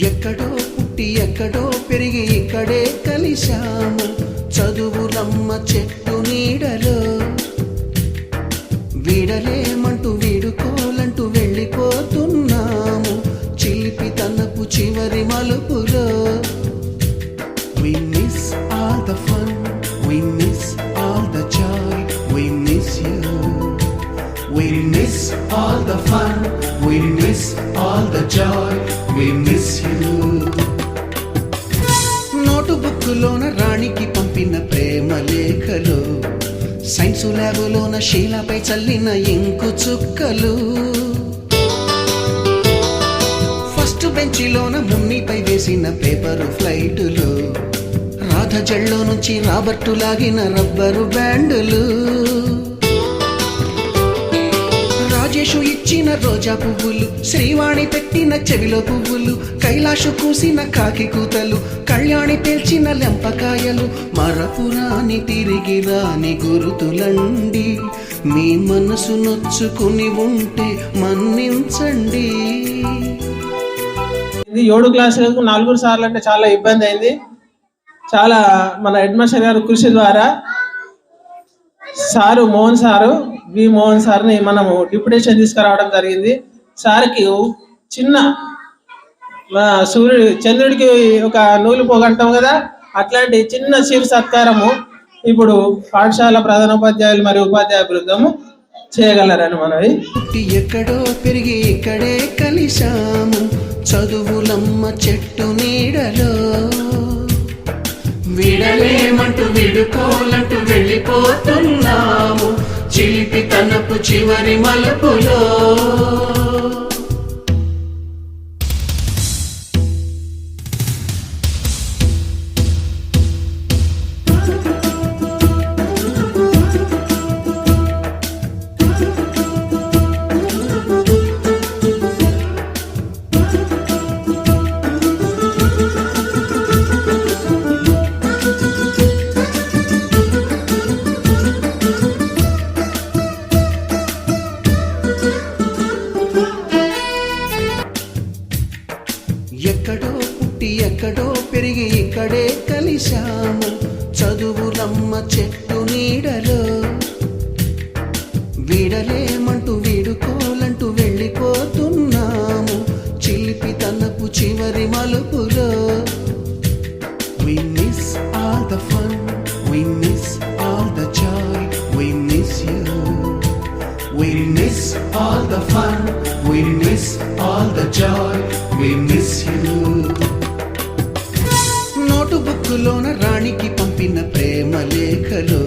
ఎక్కడో పుట్టి ఎక్కడో పెరిగి ఇక్కడే కలిశాము, చదువులమ్మ చెట్టు నీడలో. వీడలేమంటూ వీడుకోలంటూ వెళ్ళిపోతున్నాము, చిలిపి తనపు చివరి మలుపులో. We miss all the fun, we miss all the joy, we miss you. We miss all the fun, we miss all the joy, we miss you. Note బుక్కులోన రాణికి పంపిన ప్రేమ లేఖలు, సైన్సు ల్యాబులోన శీలపై చల్లిన ఇంకు చుక్కలు, ఫస్ట్ బెంచిలోన మున్నిపై వేసిన పేపరు ఫ్లైటులు, రాధ జల్లో నుంచి Robert లాగిన rubber బ్యాండులు, Rajesh ఇచ్చిన రోజా పువ్వులు, శ్రీవాణి పెట్టిన చెవిలో పువ్వులు, కైలాషు కూసిన కాకి కూతలు, కళ్యాణి పేల్చిన లెంపకాయలు, మరపురాని తిరిగి రాని గురుతులండి. మీ మనసు నొచ్చుకుని ఉంటే మన్నించండి. 7 క్లాసులకు 4 సార్లు అంటే చాలా ఇబ్బంది అయింది. చాలా మన హెడ్ మాస్టర్ గారు కృషి ద్వారా సారు మోహన్ సారు వి మోహన్ సార్ని మనము డిప్యుటేషన్ తీసుకురావడం జరిగింది. సార్కి చిన్న చంద్రుడికి ఒక నూలు పోగంటాం కదా, అట్లాంటి చిన్న శిర సత్కారము ఇప్పుడు పాఠశాల ప్రధానోపాధ్యాయులు మరియు ఉపాధ్యాయ బృందము చేయగలరని మనవి. ఎక్కడో పెరిగి ఇక్కడే కలిశాము, చదువులమ్మ చెట్టు నీడలో. వీడలేమంటూ విడుకోలంటూ వెళ్ళిపోతున్నాము, చిలిపి తనపు చివరి మలుపులో. ఎక్కడో పుట్టి ఎక్కడో పెరిగి ఇక్కడే కలిశాము, చదువులమ్మ చెట్టు నీడలో. వీడలేమంటూ వీడుకోలంటూ వెళ్ళిపోతున్నాము, చిలిపి తనపు చివరి మలుపులో. We miss all the fun, we miss all the joy, we miss you. We miss all the fun, we miss all the joy, we miss you. Note బుక్కులోన రాణికి పంపిన ప్రేమ లేఖలు,